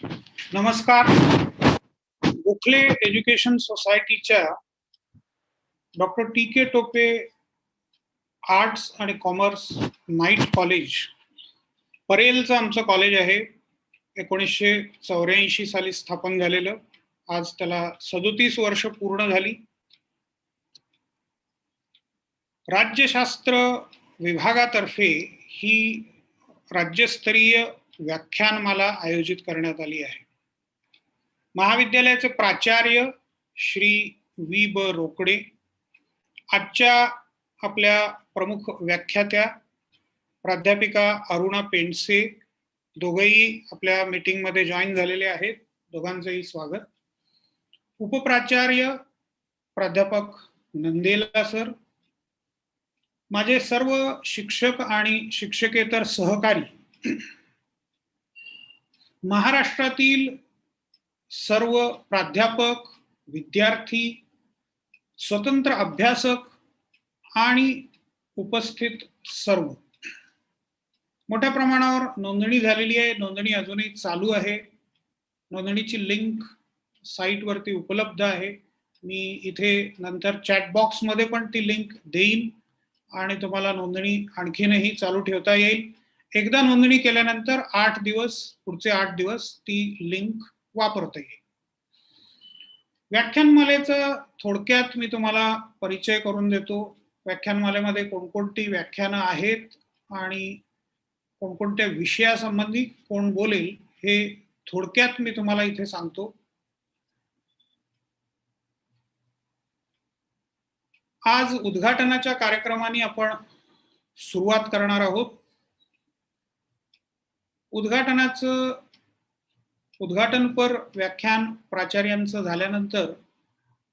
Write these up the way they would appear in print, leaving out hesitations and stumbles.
नमस्कार. गोखले एज्युकेशन सोसायटीच्या doctor T के Tope arts आणि कॉमर्स नाईट कॉलेज परेलचं आमचं कॉलेज आहे. 1984 साली स्थापन झालेलं. आज त्याला 37 वर्ष पूर्ण झाली. राज्यशास्त्र विभागातर्फे ही राज्यस्तरीय व्याख्यानमाला आयोजित करण्यात आली आहे. महाविद्यालयाचे प्राचार्य श्री वी ब रोकडे, आजच्या आपल्या प्रमुख व्याख्यात्या प्राध्यापिका अरुणा पेंडसे, दोघंही आपल्या मीटिंगमध्ये जॉईन झालेले आहेत. दोघांचंही स्वागत. उपप्राचार्य प्राध्यापक नंदेला सर, माझे सर्व शिक्षक आणि शिक्षकेतर सहकारी, महाराष्ट्रातील सर्व प्राध्यापक, विद्यार्थी, स्वतंत्र अभ्यासक आणि उपस्थित सर्व, मोठ्या प्रमाणावर नोंदणी झालेली आहे. नोंदणी अजूनही चालू आहे. नोंदणीची लिंक साईटवरती उपलब्ध आहे. मी इथे नंतर चॅट बॉक्समध्ये पण ती लिंक देईन आणि तुम्हाला नोंदणी आणखीनही चालू ठेवता येईल. एकदा नोंदणी केल्यानंतर पुढचे 8 दिवस ती लिंक वापरता येईल. व्याख्यानमालेचा थोडक्यात मी तुम्हाला परिचय करून देतो. व्याख्यानमालेमध्ये कोणकोणती व्याख्यानं आहेत आणि कोणकोणत्या विषयासंबंधी कोण बोलेल हे थोडक्यात मी तुम्हाला इथे सांगतो. आज उद्घाटनाच्या कार्यक्रमाने आपण सुरुवात करणार आहोत. उद्घाटनपर व्याख्यान प्राचार्यांचं झाल्यानंतर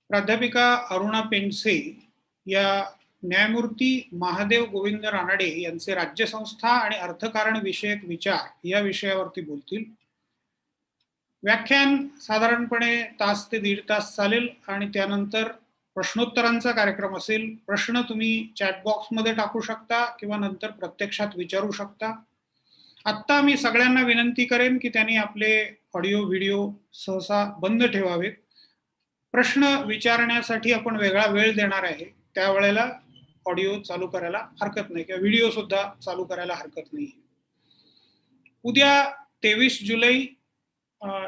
प्राध्यापिका अरुणा पेंडसे या न्यायमूर्ती महादेव गोविंद रानडे यांचे राज्यसंस्था आणि अर्थकारण विषयक विचार या विषयावरती बोलतील. व्याख्यान साधारणपणे तास ते 1.5 तास चालेल आणि त्यानंतर प्रश्नोत्तरांचा कार्यक्रम असेल. प्रश्न तुम्ही चॅट बॉक्समध्ये टाकू शकता किंवा नंतर प्रत्यक्षात विचारू शकता. आत्ता मी सगळ्यांना विनंती करेन की त्यांनी आपले ऑडिओ व्हिडिओ सहसा बंद ठेवावेत. प्रश्न विचारण्यासाठी आपण वेगळा वेळ देणार आहे, त्यावेळेला ऑडिओ चालू करायला हरकत नाही किंवा व्हिडिओ सुद्धा चालू करायला हरकत नाही. उद्या 23 जुलै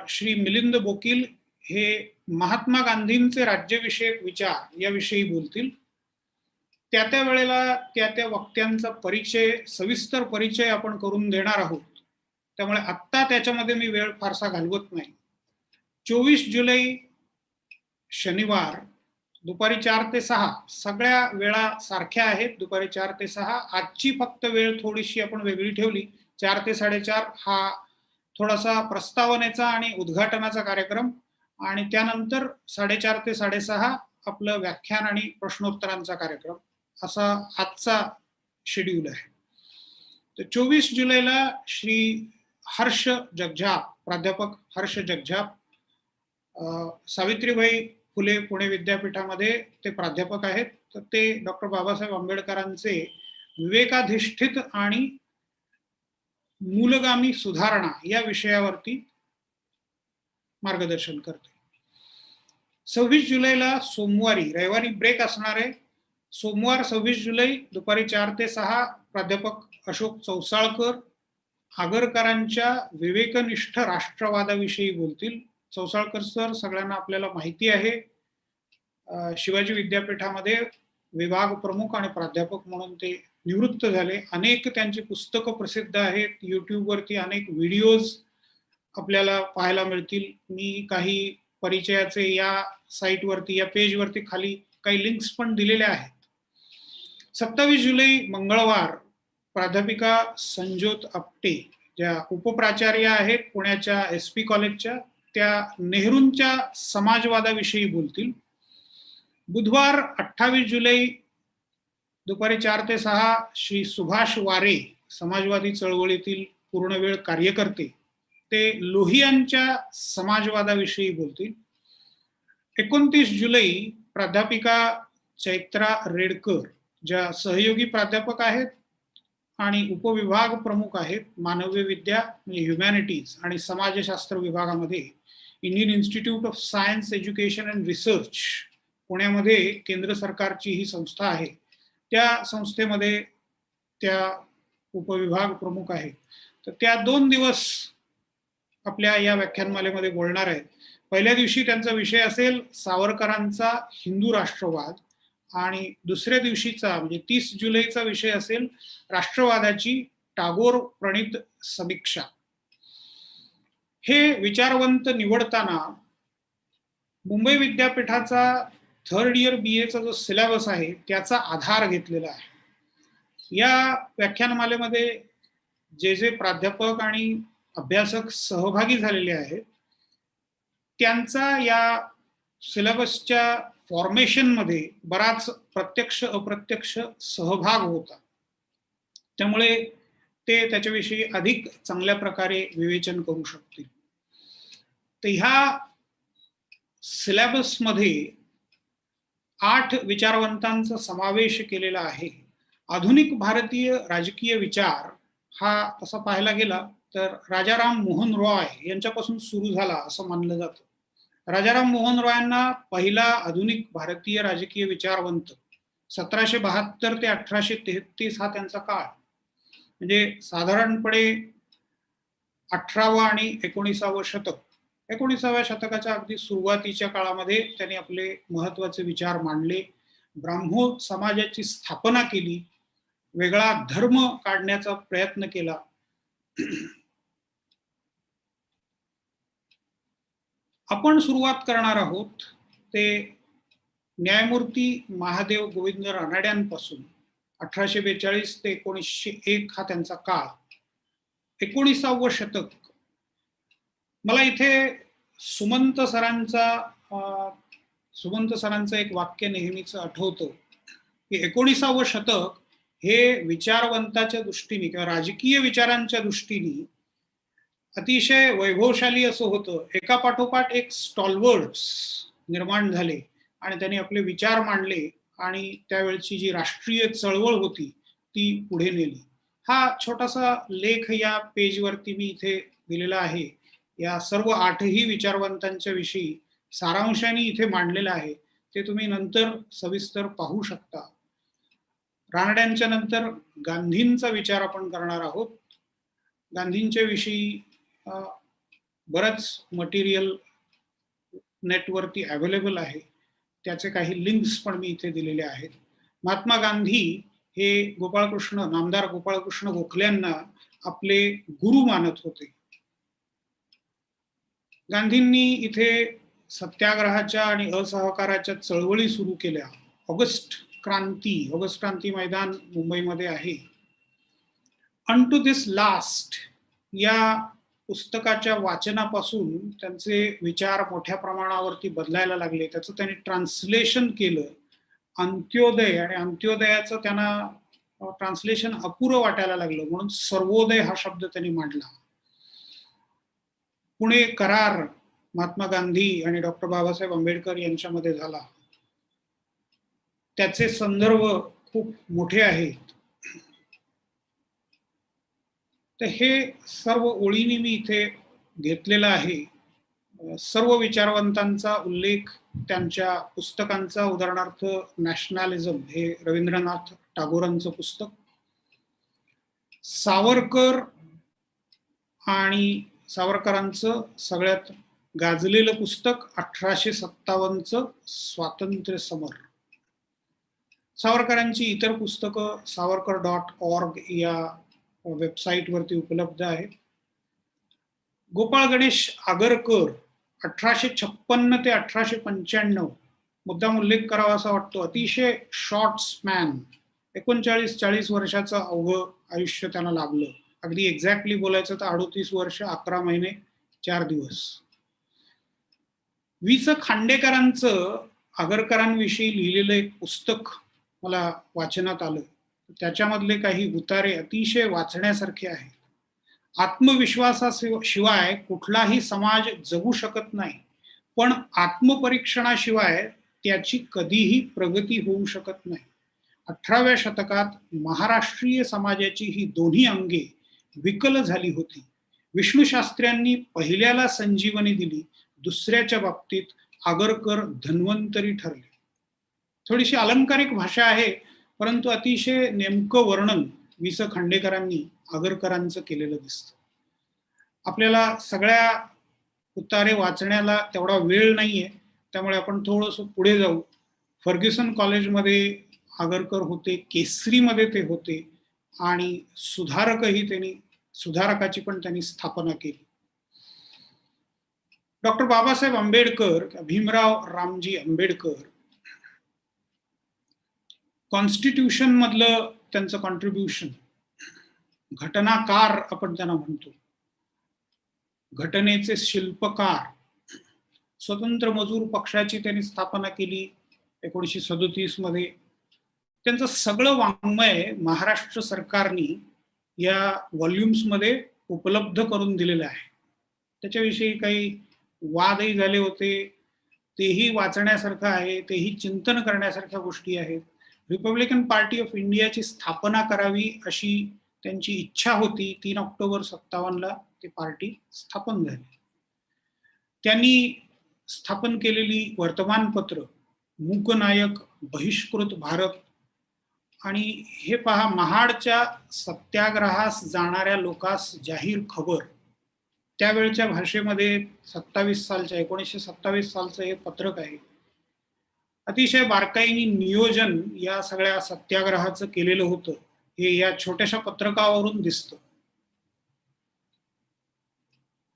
श्री मिलिंद बोकील हे महात्मा गांधींचे राज्यविषयक विचार याविषयी बोलतील. त्या वेळेला त्या वक्त्यांचा सविस्तर परिचय आपण करून देणार आहोत. त्यामुळे आत्ता त्याच्यामध्ये मी वेळ फारसा घालवत नाही. 24 जुलै शनिवार दुपारी 4 ते 6 सगळ्या वेळा सारख्या आहेत. दुपारी 4 ते 6. आजची फक्त वेळ थोडीशी आपण वेगळी ठेवली. 4 ते 4:30 हा थोडासा प्रस्तावनेचा आणि उद्घाटनाचा कार्यक्रम आणि त्यानंतर 4:30 ते 6:30 आपलं व्याख्यान आणि प्रश्नोत्तरांचा कार्यक्रम, असा आजचा शेड्यूल आहे. तर 24 जुलैला श्री हर्ष जगझाप, प्राध्यापक हर्ष जगझाप, सावित्रीबाई फुले पुणे विद्यापीठामध्ये ते प्राध्यापक आहेत. तर ते डॉक्टर बाबासाहेब आंबेडकरांचे विवेकाधिष्ठित आणि मूलगामी सुधारणा या विषयावरती मार्गदर्शन करते. 26 जुलैला सोमवारी, रविवारी ब्रेक असणार आहे. सोमवार 26 जुलै दुपारी 4 ते 6 प्राध्यापक अशोक चौसाळकर आगरकरांच्या विवेकनिष्ठ राष्ट्रवादाविषयी बोलतील. चौसाळकर सर सगळ्यांना आपल्याला माहिती आहे, शिवाजी विद्यापीठामध्ये विभाग प्रमुख आणि प्राध्यापक म्हणून ते निवृत्त झाले. अनेक त्यांची पुस्तकं प्रसिद्ध आहेत. युट्यूबवरती अनेक व्हिडिओज आपल्याला पाहायला मिळतील. मी काही परिचयाचे या साईटवरती, या पेजवरती खाली काही लिंक्स पण दिलेल्या आहेत. 27 जुलै मंगळवार प्राध्यापिका संजोत आपटे, ज्या उपप्राचार्य आहेत पुण्याच्या SP कॉलेजच्या, त्या नेहरूंच्या समाजवादाविषयी बोलतील. बुधवार 28 जुलै दुपारी 4 ते 6 श्री सुभाष वारे, समाजवादी चळवळीतील पूर्णवेळ कार्यकर्ते, ते लोहियांच्या समाजवादाविषयी बोलतील. 29 जुलै प्राध्यापिका चैत्रा रेडकर, ज्या सहयोगी प्राध्यापक आहेत आणि उपविभाग प्रमुख आहेत मानवीय विद्या म्हणजे ह्युमॅनिटीज आणि समाजशास्त्र विभागामध्ये Indian institute of science education and research पुण्यामध्ये केंद्र सरकारची ही संस्था आहे, त्या संस्थेमध्ये त्या उपविभाग प्रमुख आहेत. तर त्या 2 दिवस आपल्या या व्याख्यानमालेमध्ये बोलणार आहेत. पहिल्या दिवशी त्यांचा विषय असेल सावरकरांचा हिंदू राष्ट्रवाद आणि दुसऱ्या दिवशीचा म्हणजे 30 जुलैचा विषय असेल राष्ट्रवादाची टागोर प्रणीत समीक्षा. हे विचारवंत निवडताना मुंबई विद्यापीठाचा 3rd इयर BA चा जो सिलेबस आहे त्याचा आधार घेतलेला आहे. या व्याख्यानमालेमध्ये जे प्राध्यापक आणि अभ्यासक सहभागी झालेले आहेत त्यांचा या सिलेबसच्या फॉर्मेशनमध्ये बराच प्रत्यक्ष अप्रत्यक्ष सहभाग होता, त्यामुळे ते त्याच्याविषयी अधिक चांगल्या प्रकारे विवेचन करू शकतील. तर ह्या सिलेबसमध्ये 8 विचारवंतांचा समावेश केलेला आहे. आधुनिक भारतीय राजकीय विचार हा तसा पाहायला गेला तर राजाराम मोहन रॉय यांच्यापासून सुरू झाला असं मानलं जातं. राजाराम मोहन रॉयांना पहिला आधुनिक भारतीय राजकीय विचारवंत 1772 ते 1833 हा त्यांचा काळ, म्हणजे साधारणपणे 18वा आणि 19वा शतक. 19व्या शतकाच्या अगदी सुरुवातीच्या काळामध्ये त्यांनी आपले महत्वाचे विचार मांडले, ब्राह्मो समाजाची स्थापना केली, वेगळा धर्म काढण्याचा प्रयत्न केला. आपण सुरुवात करणार आहोत ते न्यायमूर्ती महादेव गोविंद रानड्यांपासून. 1842 ते 1901 हा त्यांचा काळ. 19वा शतक. मला इथे सुमंत सरांचं एक वाक्य नेहमीच आठवतं की 19वा शतक हे विचारवंताच्या दृष्टीने किंवा राजकीय विचारांच्या दृष्टीने अतिशय वैभवशाली असं होतं. एका पाठोपाठ एक स्टॉलवर्ड्स निर्माण झाले आणि त्यांनी आपले विचार मांडले आणि त्यावेळची जी राष्ट्रीय चळवळ होती ती पुढे नेली. हा छोटासा लेख या पेजवरती मी इथे दिलेला आहे. या सर्व 8ही विचारवंतांच्या विषयी सारांशाने इथे मांडलेलं आहे, ते तुम्ही नंतर सविस्तर पाहू शकता. रानड्यांच्या नंतर गांधींचा विचार आपण करणार आहोत. गांधींच्या विषयी बरंच मटेरियल नेटवरती अवेलेबल आहे, त्याचे काही लिंक्स पण मी इथे दिलेले आहेत. महात्मा गांधी हे नामदार गोपाळकृष्ण गोखल्यांना आपले गुरु मानत होते. गांधींनी इथे सत्याग्रहाच्या आणि असहकाराच्या चळवळी सुरू केल्या. ऑगस्ट क्रांती मैदान मुंबईमध्ये आहे. अनटू दिस लास्ट या पुस्तकाच्या वाचनापासून त्यांचे विचार मोठ्या प्रमाणावरती बदलायला लागले. त्याचं त्यांनी ट्रान्सलेशन केलं. अंत्योदय आणि अंत्योदयाचं त्यांना ट्रान्सलेशन अपुरं वाटायला लागलं, म्हणून सर्वोदय हा शब्द त्यांनी मांडला. पुणे करार महात्मा गांधी आणि डॉक्टर बाबासाहेब आंबेडकर यांच्यामध्ये झाला. त्याचे संदर्भ खूप मोठे आहेत. तर हे सर्व ओळीने मी इथे घेतलेलं आहे. सर्व विचारवंतांचा उल्लेख त्यांच्या पुस्तकांचा, उदाहरणार्थ नॅशनॅलिझम हे रवींद्रनाथ टागोरांचं पुस्तक, सावरकर आणि सावरकरांचं सगळ्यात गाजलेलं पुस्तक 1857चं स्वातंत्र्य समर. सावरकरांची इतर पुस्तकं savarkar.org या वेबसाईटवरती उपलब्ध आहेत. गोपाळ गणेश आगरकर 1856 ते 1895 मुद्दाम उल्लेख करावा असा वाटतो. अतिशय शॉर्ट स्पॅन, 39-40 वर्षाचं अवघं आयुष्य त्यांना लाभलं. अगदी एक्झॅक्टली बोलायचं तर 38 वर्ष 11 महिने 4 दिवस. वि. स. खांडेकरांचं आगरकरांविषयी लिहिलेलं एक पुस्तक मला वाचनात आलं. त्याच्यामधले काही उतारे अतिशय वाचण्यासारखे आहेत. आत्मविश्वासाशिवाय कुठलाही समाज जगू शकत नाही, पण आत्मपरीक्षणाशिवाय त्याची कधीही प्रगती होऊ शकत नाही. 18व्या शतकात महाराष्ट्रीय समाजाची ही दोन्ही अंगे विकल झाली होती. विष्णुशास्त्र्यांनी पहिल्याला संजीवनी दिली, दुसऱ्याच्या बाबतीत आगरकर धन्वंतरी ठरले. थोडीशी अलंकारिक भाषा आहे, परंतु अतिशय नेमकं वर्णन वि स खांडेकरांनी आगरकरांचं केलेलं दिसतं. आपल्याला सगळ्या उतारे वाचण्याला तेवढा वेळ नाहीये, त्यामुळे आपण थोडंसं पुढे जाऊ. फर्ग्युसन कॉलेजमध्ये आगरकर होते, केसरीमध्ये ते होते आणि सुधारकाची पण त्यांनी स्थापना केली. डॉक्टर बाबासाहेब आंबेडकर, भीमराव रामजी आंबेडकर, कॉन्स्टिट्यूशन मधलं त्यांचं कॉन्ट्रीब्युशन, घटनाकार आपण त्यांना म्हणतो, घटनेचे शिल्पकार, स्वतंत्र मजूर पक्षाची त्यांनी स्थापना केली 1937 मध्ये. त्यांचं सगळं वाङ्मय महाराष्ट्र सरकारने या व्हॉल्युम्स मध्ये उपलब्ध करून दिलेलं आहे. त्याच्याविषयी काही वादही झाले होते, तेही वाचण्यासारखं आहे, तेही चिंतन करण्यासारख्या गोष्टी आहेत. रिपब्लिकन पार्टी ऑफ इंडियाची स्थापना करावी अशी त्यांची इच्छा होती. 3 ऑक्टोबर 57 ती पार्टी स्थापन झाली. त्यांनी स्थापन केलेली वर्तमानपत्र मूकनायक, बहिष्कृत भारत आणि हे पहा, महाडच्या सत्याग्रहास जाणाऱ्या लोकास जाहीर खबर, त्यावेळच्या भाषेमध्ये 1927 सालचं हे पत्रक आहे. अतिशय बारकाईने नियोजन या सगळ्या सत्याग्रहाचं केलेलं होतं, हे या छोट्याशा पत्रकावरून दिसतं.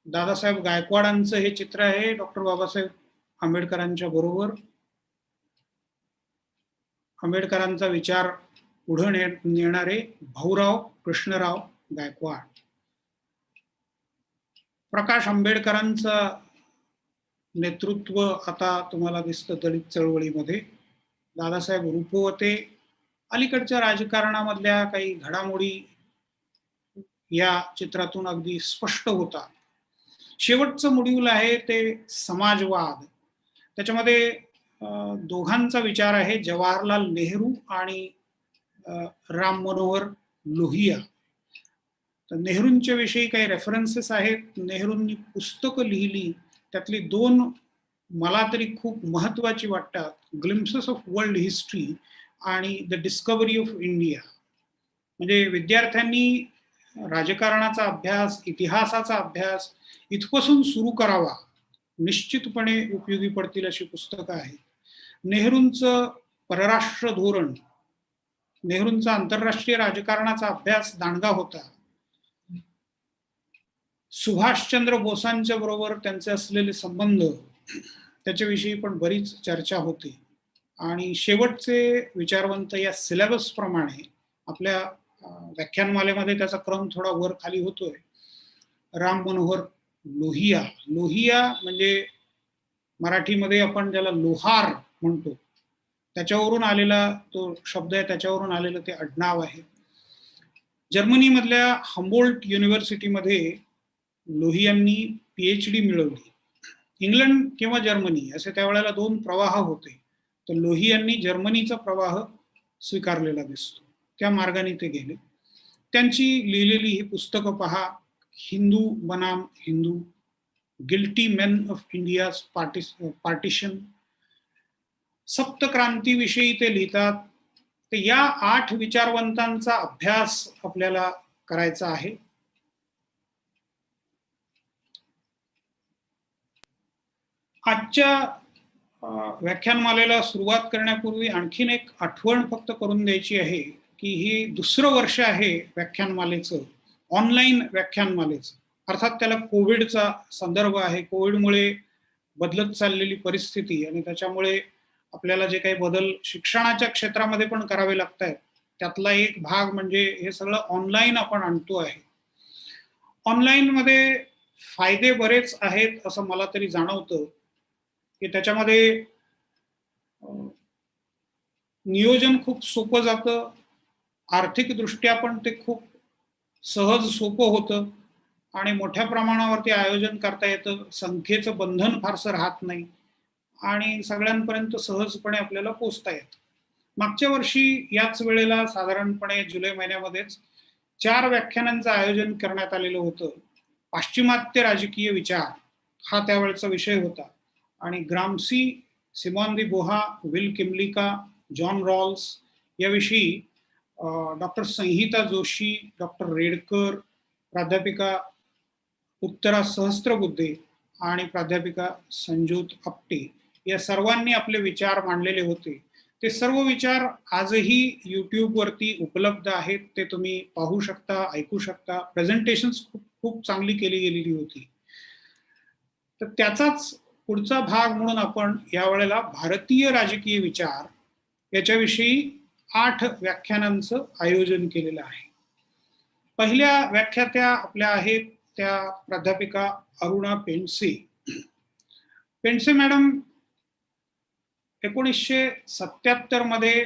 दादासाहेब गायकवाडांचं हे चित्र आहे, डॉक्टर बाबासाहेब आंबेडकरांच्या बरोबर. आंबेडकरांचा विचार पुढे नेणारे भाऊराव कृष्णराव गायकवाड. प्रकाश आंबेडकरांचं नेतृत्व आता तुम्हाला दिसतं दलित चळवळीमध्ये. दादासाहेब रुपवते. अलीकडच्या राजकारणामधल्या काही घडामोडी या चित्रातून अगदी स्पष्ट होतात. शेवटचं मॉड्यूल आहे ते समाजवाद. त्याच्यामध्ये दोघांचा विचार आहे, जवाहरलाल नेहरू आणि राम मनोहर लोहिया. तर नेहरूंच्या विषयी काही रेफरन्सेस आहेत. नेहरूंनी पुस्तकं लिहिली, त्यातली 2 मला तरी खूप महत्वाची वाटतात, ग्लिम्प्सेस ऑफ वर्ल्ड हिस्ट्री आणि द डिस्कव्हरी ऑफ इंडिया. म्हणजे विद्यार्थ्यांनी राजकारणाचा अभ्यास, इतिहासाचा अभ्यास इथपासून सुरू करावा, निश्चितपणे उपयोगी पडतील अशी पुस्तकं आहेत. नेहरूंचं परराष्ट्र धोरण, नेहरूंचा आंतरराष्ट्रीय राजकारणाचा अभ्यास दांडगा होता. सुभाषचंद्र बोसांच्या बरोबर त्यांचे असलेले संबंध, त्याच्याविषयी पण बरीच चर्चा होते. आणि शेवटचे विचारवंत या सिलेबस प्रमाणे आपल्या व्याख्यानमालेमध्ये त्याचा क्रम थोडा वर खाली होतोय. राम मनोहर लोहिया. लोहिया म्हणजे मराठीमध्ये आपण ज्याला लोहार म्हणतो, त्याच्यावरून आलेला तो शब्द आहे, त्याच्यावरून आलेलं ते आडनाव आहे. जर्मनीमधल्या हम्बोल्ट युनिव्हर्सिटीमध्ये लोहियांनी PhD मिळवली. इंग्लंड किंवा जर्मनी असे त्यावेळेला 2 प्रवाह होते. तर लोहियांनी जर्मनीचा प्रवाह स्वीकारलेला दिसतो, त्या मार्गाने ते गेले. त्यांची लिहिलेली ही पुस्तकं पहा, हिंदू बनाम Hindu, guilty men of India's partition, सप्तक्रांतीविषयी ते लिहितात. तर या 8 विचारवंतांचा अभ्यास आपल्याला करायचा आहे. आजच्या व्याख्यानमालेला सुरुवात करण्यापूर्वी आणखीन एक आठवण फक्त करून द्यायची आहे की हे 2रं वर्ष आहे व्याख्यानमालेचं, ऑनलाईन व्याख्यानमालेचं. अर्थात त्याला कोविडचा संदर्भ आहे. कोविडमुळे बदलत चाललेली परिस्थिती आणि त्याच्यामुळे आपल्याला जे काही बदल शिक्षणाच्या क्षेत्रामध्ये पण करावे लागत आहेत, त्यातला एक भाग म्हणजे हे सगळं ऑनलाईन आपण आणतो आहे. ऑनलाईन मध्ये फायदे बरेच आहेत असं मला तरी जाणवतं की त्याच्यामध्ये नियोजन खूप सोपं जातं, आर्थिकदृष्ट्या पण ते खूप सहज सोपं होतं आणि मोठ्या प्रमाणावरती आयोजन करता येतं. संख्येचं बंधन फारसं राहत नाही आणि सगळ्यांपर्यंत सहजपणे आपल्याला पोहोचता येतं. मागच्या वर्षी याच वेळेला साधारणपणे जुलै महिन्यामध्येच 4 व्याख्यानांचं आयोजन करण्यात आलेलं होतं. पाश्चिमात्य राजकीय विचार हा त्यावेळेचा विषय होता आणि ग्रामसी, सिमॉन दी बोहा, विल किमलिका, जॉन रॉल्स याविषयी डॉक्टर संहिता जोशी, डॉक्टर रेडकर, प्राध्यापिका उत्तरा सहस्त्रबुद्धे आणि प्राध्यापिका संजूत आपटे या सर्वांनी आपले विचार मांडलेले होते. ते सर्व विचार आजही यूट्यूबवरती उपलब्ध आहेत. ते तुम्ही पाहू शकता, ऐकू शकता. प्रेझेंटेशन्स खूप खूप चांगली केली गेलेली होती. तर त्याचाच पुढचा भाग म्हणून आपण यावेळेला भारतीय राजकीय विचार याच्याविषयी 8 व्याख्यानांचं आयोजन केलेलं आहे. पहिल्या व्याख्यात्या आपल्या आहेत त्या प्राध्यापिका अरुणा पेंडसे. पेंडसे मॅडम 1977 मध्ये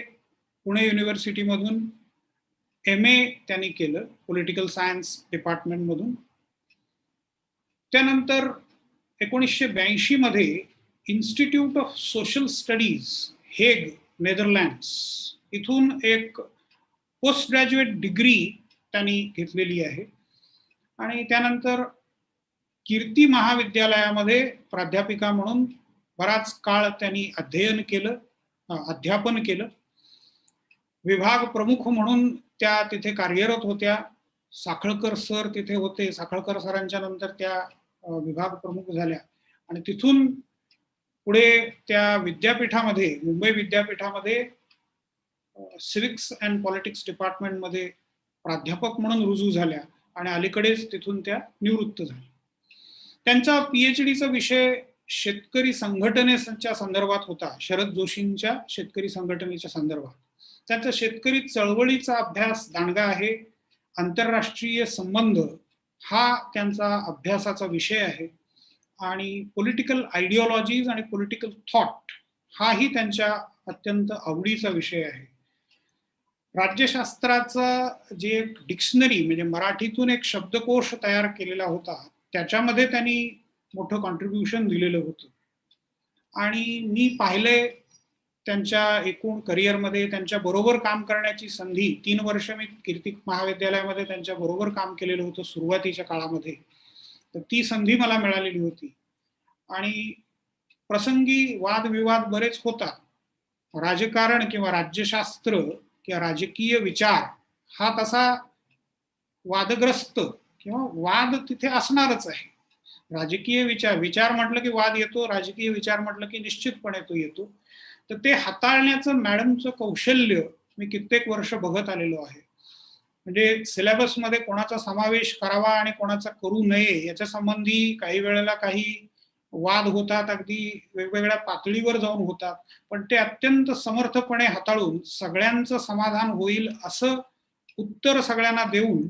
पुणे युनिव्हर्सिटीमधून MA त्यांनी केलं पॉलिटिकल सायन्स डिपार्टमेंटमधून. त्यानंतर 1982 मध्ये institute of social studies Hague Netherlands इथून एक पोस्ट ग्रॅज्युएट डिग्री त्यांनी घेतलेली आहे आणि त्यानंतर कीर्ती महाविद्यालयामध्ये प्राध्यापिका म्हणून बराच काळ त्यांनी अध्यापन केलं. विभाग प्रमुख म्हणून त्या तिथे कार्यरत होत्या. साखळकर सर तिथे होते. साखळकर सरांच्या नंतर त्या विभाग प्रमुख झाल्या आणि तिथून पुढे त्या विद्यापीठामध्ये, मुंबई विद्यापीठामध्ये सिव्हिक्स अँड पॉलिटिक्स डिपार्टमेंटमध्ये प्राध्यापक म्हणून रुजू झाल्या आणि अलीकडेच तिथून त्या निवृत्त झाल्या. त्यांचा PhDचा विषय शेतकरी संघटनेच्या संदर्भात होता, शरद जोशींच्या शेतकरी संघटनेच्या संदर्भात. त्यांचा शेतकरी चळवळीचा अभ्यास दांडगा आहे. आंतरराष्ट्रीय संबंध हा त्यांचा अभ्यासाचा विषय आहे आणि पॉलिटिकल आयडिओलॉजीज आणि पॉलिटिकल थॉट हाही त्यांच्या अत्यंत आवडीचा विषय आहे. राज्यशास्त्राचा जे डिक्शनरी म्हणजे मराठीतून एक शब्दकोश तयार केलेला होता त्याच्यामध्ये त्यांनी मोठं कॉन्ट्रीब्युशन दिलेलं होतं आणि मी पाहिले त्यांच्या एकूण करिअरमध्ये त्यांच्या बरोबर काम करण्याची संधी. 3 वर्ष मी कीर्ती महाविद्यालयामध्ये त्यांच्या बरोबर काम केलेलं होतं सुरुवातीच्या काळामध्ये. तर ती संधी मला मिळालेली होती आणि प्रसंगी वादविवाद बरेच होतात. राजकारण किंवा राज्यशास्त्र किंवा राजकीय विचार हा तसा वादग्रस्त किंवा वाद तिथे असणारच आहे. राजकीय विचार म्हटलं की वाद येतो, राजकीय विचार म्हटलं की निश्चितपणे तो येतो. तर ते हाताळण्याचं मॅडमचं कौशल्य मी कित्येक वर्ष बघत आलेलो आहे. म्हणजे सिलेबसमध्ये कोणाचा समावेश करावा आणि कोणाचा करू नये याच्या संबंधी काही वेळेला काही वाद होतात, अगदी वेगवेगळ्या पातळीवर जाऊन होतात, पण ते अत्यंत समर्थपणे हाताळून सगळ्यांचं समाधान होईल असं उत्तर सगळ्यांना देऊन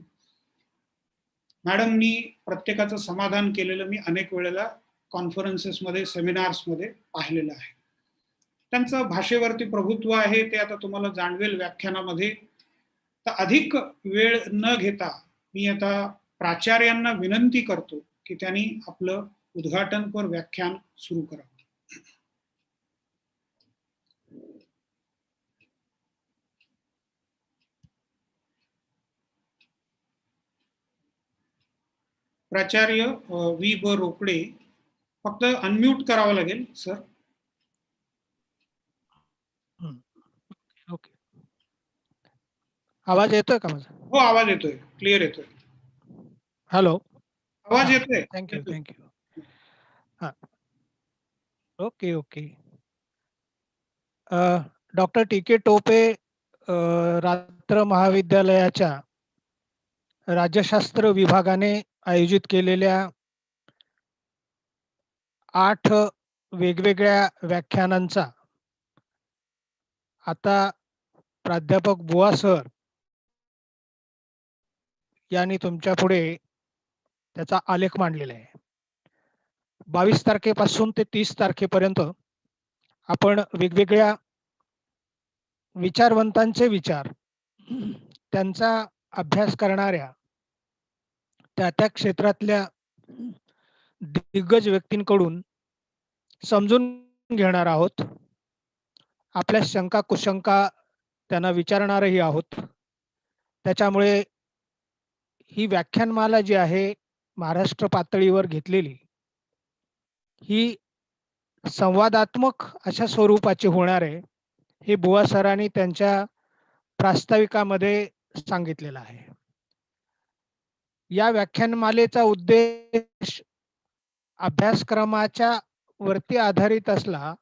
मॅडमनी प्रत्येकाचं समाधान केलेलं मी अनेक वेळेला कॉन्फरन्सेसमध्ये, सेमिनार्समध्ये पाहिलेलं आहे. त्यांचं भाषेवरती प्रभुत्व आहे ते आता तुम्हाला जाणवेल व्याख्यानामध्ये. तर अधिक वेळ न घेता मी आता प्राचार्यांना विनंती करतो की त्यांनी आपलं उद्घाटनपर व्याख्यान सुरू करावं. प्राचार्य V. ब. रोकडे, फक्त अनम्यूट करावं लागेल सर. ओके. आवाज येतोय का माझा? हो, आवाज येतोय, क्लिअर येतोय. हॅलो, आवाज येतोय. थँक्यू. हा, ओके. डॉक्टर TK टोपे रात्र महाविद्यालयाच्या राज्यशास्त्र विभागाने आयोजित केलेल्या 8 वेगवेगळ्या व्याख्यानांचा आता प्राध्यापक बुवा सर यांनी तुमच्या पुढे त्याचा आलेख मांडलेला आहे. 22 तारखेपासून ते 30 तारखेपर्यंत आपण वेगवेगळ्या विचारवंतांचे विचार, त्यांचा अभ्यास करणाऱ्या त्या क्षेत्रातल्या दिग्गज व्यक्तींकडून समजून घेणार आहोत. आपल्या शंका कुशंका त्यांना विचारणारही आहोत. त्याच्यामुळे ही व्याख्यानमाला जी आहे महाराष्ट्र पातळीवर घेतलेली, ही संवादात्मक अशा स्वरूपाची होणार आहे. हे बुवा सरांनी त्यांच्या प्रास्ताविकामध्ये सांगितलेलं आहे. या व्याख्यानमालेचा उद्देश अभ्यासक्रमाच्या वरती आधारित असला,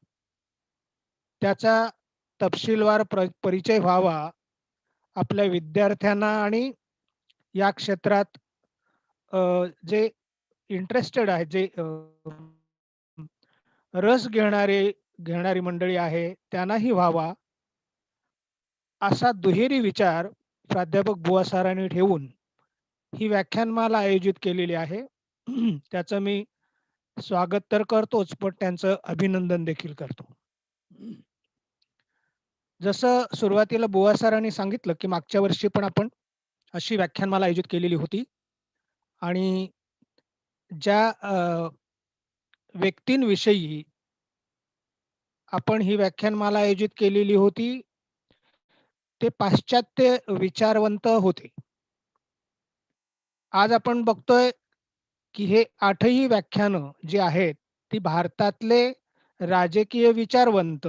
त्याचा तपशीलवार परिचय व्हावा आपल्या विद्यार्थ्यांना आणि या क्षेत्रात जे इंटरेस्टेड आहे, जे रस घेणारी मंडळी आहे त्यांनाही व्हावा, असा दुहेरी विचार प्राध्यापक बुवा सरांनी ठेवून ही व्याख्यानमाला आयोजित केलेली आहे. त्याचं मी स्वागत तर करतोच, पण त्यांचं अभिनंदन देखील करतो. जसं सुरुवातीला बुवा सरांनी सांगितलं, की मागच्या वर्षी पण आपण अशी व्याख्यानमाला आयोजित केलेली होती आणि ज्या व्यक्तींविषयी आपण ही व्याख्यानमाला आयोजित केलेली होती, ते पाश्चात्य विचारवंत होते. आज आपण बघतोय, की हे 8ही व्याख्यानं जी आहेत, ती भारतातले राजकीय विचारवंत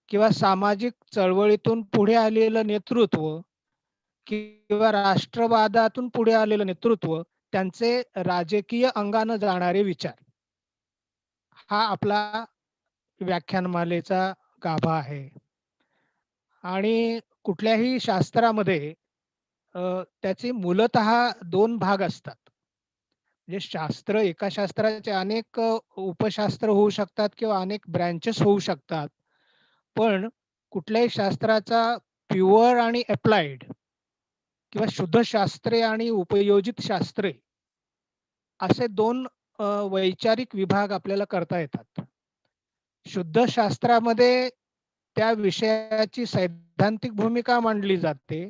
किंवा सामाजिक चळवळीतून पुढे आलेलं नेतृत्व किंवा राष्ट्रवादातून पुढे आलेलं नेतृत्व, त्यांचे राजकीय अंगानं जाणारे विचार, हा आपला व्याख्यानमालेचा गाभा आहे. आणि कुठल्याही शास्त्रामध्ये त्याचे मूलतः 2 भाग असतात. म्हणजे शास्त्र, एका शास्त्राचे अनेक उपशास्त्र होऊ शकतात किंवा अनेक ब्रँचेस होऊ शकतात. पण कुठल्याही शास्त्राचा प्युअर आणि अप्लाइड किंवा शुद्ध शास्त्रे आणि उपयोजित शास्त्रे असे 2 वैचारिक विभाग आपल्याला करता येतात. शुद्ध शास्त्रामध्ये त्या विषयाची सैद्धांतिक भूमिका मांडली जाते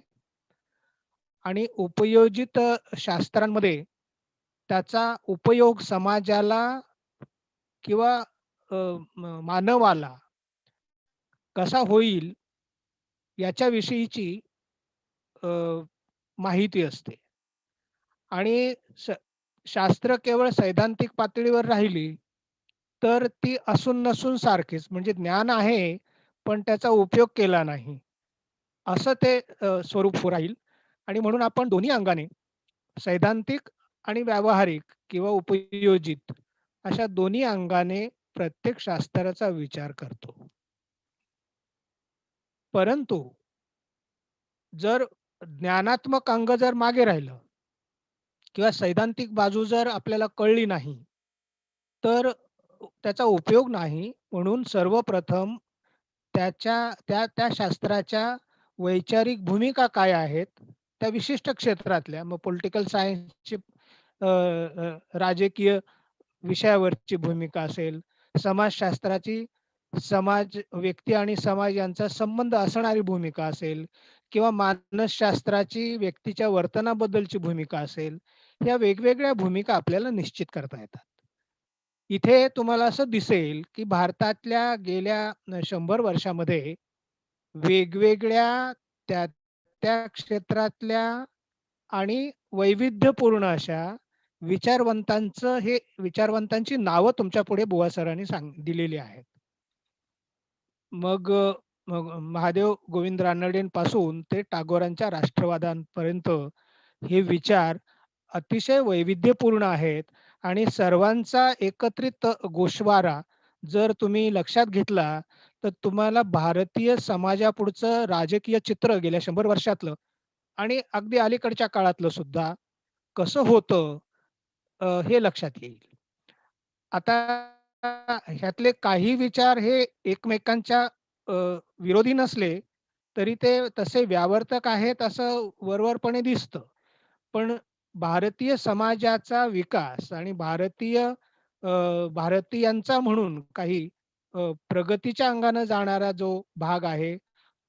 आणि उपयोजित शास्त्रांमध्ये त्याचा उपयोग समाजाला किंवा मानवाला कसा होईल याच्याविषयीची माहिती असते. आणि शास्त्र केवळ सैद्धांतिक पातळीवर राहिली तर ती असून नसून सारखीच, म्हणजे ज्ञान आहे पण त्याचा उपयोग केला नाही, असं ते स्वरूप राहील. आणि म्हणून आपण दोन्ही अंगाने, सैद्धांतिक आणि व्यावहारिक किंवा उपयोजित, अशा दोन्ही अंगाने प्रत्येक शास्त्राचा विचार करतो. परंतु जर ज्ञानात्मक अंग जर मागे राहिलं किंवा सैद्धांतिक बाजू जर आपल्याला कळली नाही, तर त्याचा उपयोग नाही. म्हणून सर्वप्रथम त्या त्या शास्त्राच्या वैचारिक भूमिका काय आहेत, त्या विशिष्ट क्षेत्रातल्या, मग पॉलिटिकल सायन्सची राजकीय विषयावरची भूमिका असेल, समाजशास्त्राची समाज, व्यक्ती आणि समाज यांचा संबंध असणारी भूमिका असेल, किंवा मानसशास्त्राची व्यक्तीच्या वर्तनाबद्दलची भूमिका असेल, या वेगवेगळ्या भूमिका आपल्याला निश्चित करता येतात. इथे तुम्हाला असं दिसेल, की भारतातल्या गेल्या 100 वर्षामध्ये वेगवेगळ्या त्या त्या क्षेत्रातल्या आणि वैविध्यपूर्ण अशा विचारवंतांची नावं तुमच्या पुढे बुवा सरांनी दिलेली आहेत. मग महादेव गोविंद रानडेंपासून ते टागोरांच्या राष्ट्रवादांपर्यंत हे विचार अतिशय वैविध्यपूर्ण आहेत आणि सर्वांचा एकत्रित गोषवारा जर तुम्ही लक्षात घेतला, तर तुम्हाला भारतीय समाजापुढचं राजकीय चित्र गेल्या 100 वर्षातलं आणि अगदी अलीकडच्या काळातलं सुद्धा कसं होतं, हे लक्षात येईल. आता ह्यातले काही विचार हे एकमेकांच्या विरोधी नसले तरी ते तसे व्यावर्तक आहेत असं वरवरपणे दिसतं. पण भारतीय समाजाचा विकास आणि भारतीयांचा म्हणून काही प्रगतीच्या अंगाने जाणारा जो भाग आहे,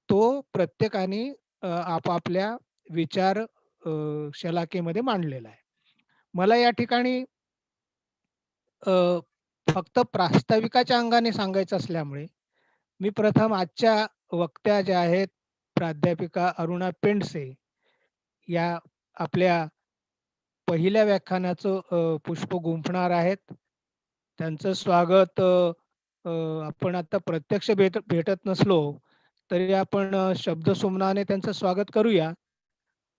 तो प्रत्येकाने आपापल्या विचार शलाकेमध्ये मांडलेला आहे. मला या ठिकाणी फक्त प्रास्ताविकाच्या अंगाने सांगायचं असल्यामुळे मी प्रथम आजच्या वक्त्या ज्या आहेत प्राध्यापिका अरुणा पेंडसे या आपल्या पहिल्या व्याख्यानाचं पुष्प गुंफणार आहेत. त्यांचं स्वागत आपण आता प्रत्यक्ष भेटत नसलो तरी आपण शब्दसुमनाने त्यांचं स्वागत करूया.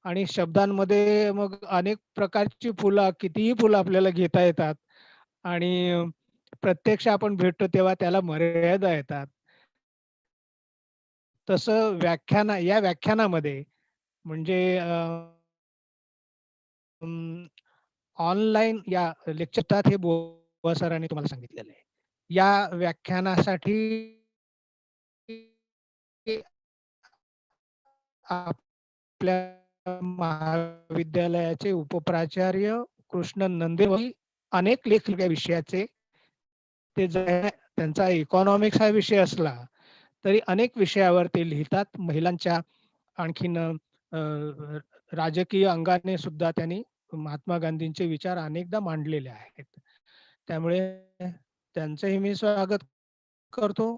आणि शब्दांमध्ये मग अनेक प्रकारची फुलं, कितीही फुलं आपल्याला घेता येतात आणि प्रत्यक्ष आपण भेटतो तेव्हा त्याला मर्यादा येतात. तसं या व्याख्यानामध्ये म्हणजे ऑनलाईन या लेक्चरतात हे बुवा सरांनी तुम्हाला सांगितलेलं आहे. या व्याख्यानासाठी आपल्या महाविद्यालयाचे उपप्राचार्य कृष्ण नंदेवाली अनेक लेख या विषयाचे ते त्यांचा इकॉनॉमिक्स हा विषय असला तरी अनेक विषयावर ते लिहितात. महिलांच्या आणखीन राजकीय अंगाने सुद्धा त्यांनी महात्मा गांधींचे विचार अनेकदा मांडलेले आहेत. त्यामुळे त्यांचंही मी स्वागत करतो.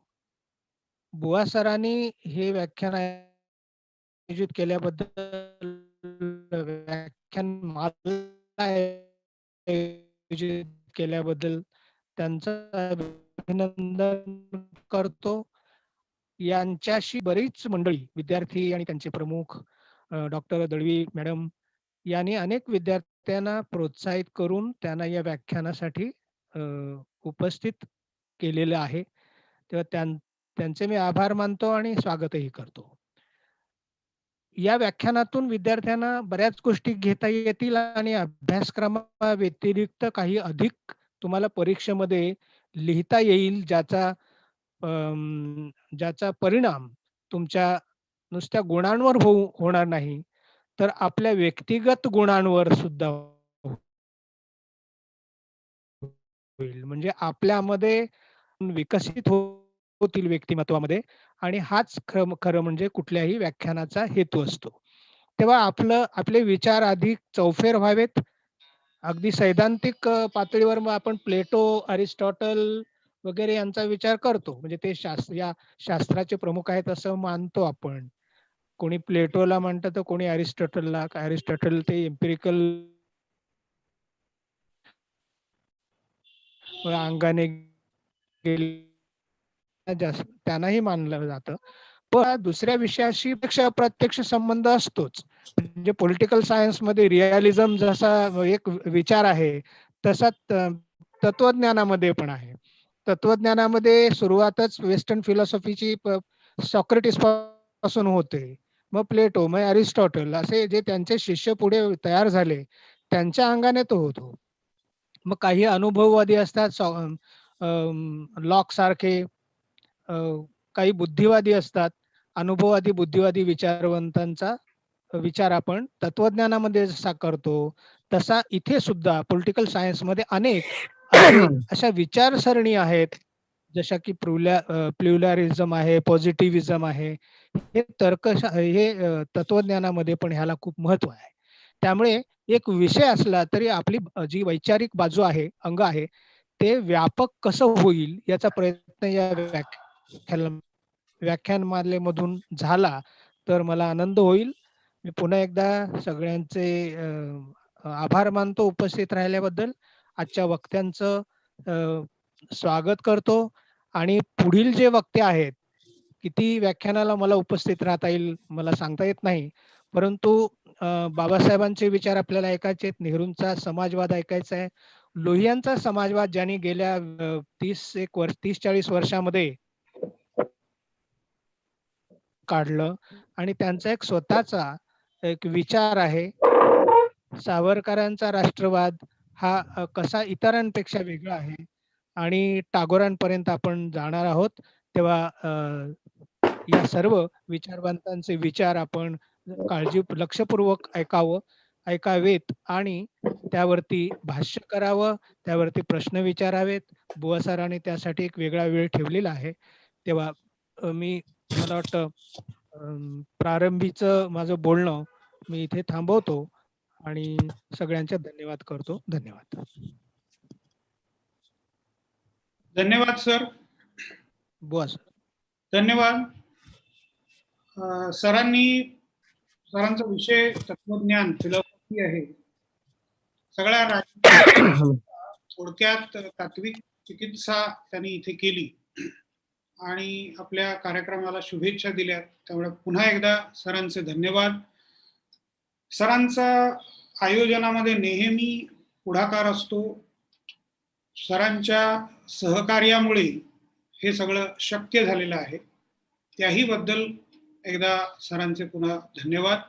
बुवा सरांनी हे व्याख्यान आयोजित केल्याबद्दल व्याख्यानमाला आयोजित केल्याबद्दल त्यांचं अभिनंदन करतो. यांच्याशी बरीच मंडळी, विद्यार्थी आणि त्यांचे प्रमुख डॉक्टर दळवी मॅडम यांनी अनेक विद्यार्थ्यांना प्रोत्साहित करून त्यांना या व्याख्यानासाठी उपस्थित केलेलं आहे. तेव्हा त्यांचे मी आभार मानतो आणि स्वागतही करतो. या व्याख्यानातून विद्यार्थ्यांना बऱ्याच गोष्टी घेता येतील आणि अभ्यासक्रमाव्यतिरिक्त काही अधिक तुम्हाला परीक्षेमध्ये लिहिता येईल, ज्याचा परिणाम तुमच्या नुसत्या गुणांवर होणार नाही, तर आपल्या व्यक्तिगत गुणांवर सुद्धा होईल. म्हणजे आपल्यामध्ये विकसित होतील व्यक्तिमत्वामध्ये आणि हाच खरं म्हणजे कुठल्याही व्याख्यानाचा हेतू असतो. तेव्हा आपले विचार अधिक चौफेर व्हावेत. अगदी सैद्धांतिक पातळीवर मग आपण प्लेटो, अरिस्टॉटल वगैरे यांचा विचार करतो. म्हणजे ते या शास्त्राचे प्रमुख आहेत असं मानतो आपण. कोणी प्लेटोला म्हणतं तर कोणी अरिस्टॉटलला. अरिस्टॉटल ते एम्पिरिकल अंगाने त्यांनाही मानलं जातं. पण दुसऱ्या विषयाशी प्रत्यक्ष संबंध असतोच. म्हणजे पॉलिटिकल सायन्स मध्ये रिअलिझम जसा एक विचार आहे तसा तत्वज्ञानामध्ये पण आहे. तत्वज्ञानामध्ये सुरुवातच वेस्टर्न फिलॉसॉफीची सॉक्रेटिस पासून होते. मग प्लेटो, मग अरिस्टॉटल असे जे त्यांचे शिष्य पुढे तयार झाले त्यांच्या अंगाने तो होतो. मग काही अनुभववादी असतात, लॉक सारखे, काही बुद्धिवादी असतात. अनुभववादी बुद्धिवादी विचारवंतांचा विचार आपण तत्वज्ञानामध्ये जसा करतो तसा इथे सुद्धा पॉलिटिकल सायन्स मध्ये अनेक अशा विचारसरणी आहेत, जशा की प्लुरॅलिझम आहे, पॉझिटिव्हिझम आहे. हे तत्वज्ञानामध्ये पण ह्याला खूप महत्व आहे. त्यामुळे एक विषय असला तरी आपली जी वैचारिक बाजू आहे, अंग आहे, ते व्यापक कसं होईल याचा प्रयत्न या व्याख्यानमालेमधून झाला तर मला आनंद होईल. मी पुन्हा एकदा सगळ्यांचे आभार मानतो उपस्थित राहिल्याबद्दल. आजच्या वक्त्यांचं स्वागत करतो आणि पुढील जे वक्ते आहेत, किती व्याख्यानाला मला उपस्थित राहता येईल मला सांगता येत नाही, परंतु बाबासाहेबांचे विचार आपल्याला ऐकायचे आहेत. नेहरूंचा समाजवाद ऐकायचा आहे. लोहियांचा समाजवाद ज्यांनी गेल्या 30-40 वर्षामध्ये काढलं आणि त्यांचा एक स्वतःचा एक विचार आहे. सावरकरांचा राष्ट्रवाद हा कसा इतरांपेक्षा वेगळा आहे आणि टागोरांपर्यंत आपण जाणार आहोत. तेव्हा या सर्व विचारवंतांचे विचार आपण लक्षपूर्वक ऐकावेत आणि त्यावरती भाष्य करावं, त्यावरती प्रश्न विचारावेत. बुवा सरांनी त्यासाठी एक वेगळा वेळ ठेवलेला आहे. तेव्हा मला वाटतं प्रारंभीचं माझं बोलणं मी इथे थांबवतो आणि सगळ्यांचे धन्यवाद करतो. धन्यवाद. धन्यवाद सर. बुवा सर. धन्यवाद. सरांचा विषय तत्वज्ञान फिलॉसॉफी आहे. सगळ्या राज्यात थोडक्यात तात्विक चिकित्सा त्यांनी इथे केली आणि आपल्या कार्यक्रमाला शुभेच्छा दिल्या. त्यामुळे पुन्हा एकदा सरांचे धन्यवाद. सरांचा आयोजनामध्ये नेहमी पुढाकार असतो. सरांच्या सहकार्यामुळे हे सगळं शक्य झालेलं आहे. त्याही बद्दल एकदा सरांचे पुन्हा धन्यवाद.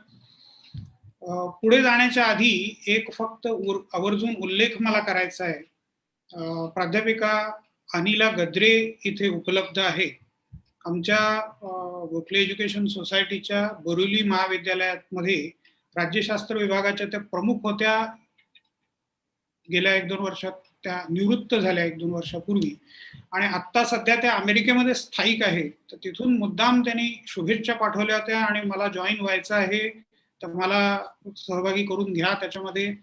पुढे जाण्याच्या आधी एक फक्त आवर्जून उल्लेख मला करायचा आहे. प्राध्यापिका अनिला गद्रे इथे उपलब्ध आहे. आमच्या गोखले एज्युकेशन सोसायटीच्या बोरिवली महाविद्यालयामध्ये राज्यशास्त्र विभागाच्या त्या प्रमुख होत्या. गेल्या 1-2 वर्षात त्या निवृत्त झाल्या 1-2 वर्षापूर्वी आणि आत्ता सध्या त्या अमेरिकेमध्ये स्थायिक आहेत. तर तिथून मुद्दाम त्यांनी शुभेच्छा पाठवल्या होत्या आणि मला जॉईन व्हायचं आहे, तर मला सहभागी करून घ्या. त्याच्यामध्ये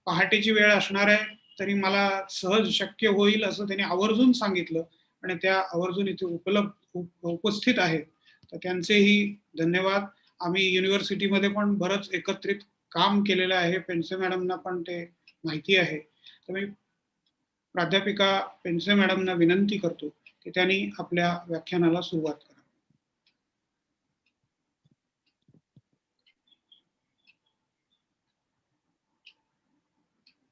पहाटेची वेळ असणार आहे, तरी मला सहज शक्य होईल असं त्यांनी आवर्जून सांगितलं आणि त्या आवर्जून इथे उपस्थित आहेत. तर त्यांचेही धन्यवाद. आम्ही युनिव्हर्सिटीमध्ये पण बरंच एकत्रित काम केलेलं आहे. पेंडसे मॅडमना पण ते माहिती आहे. तर मी प्राध्यापिका पेंडसे मॅडमना विनंती करतो की त्यांनी आपल्या व्याख्यानाला सुरुवात करावी.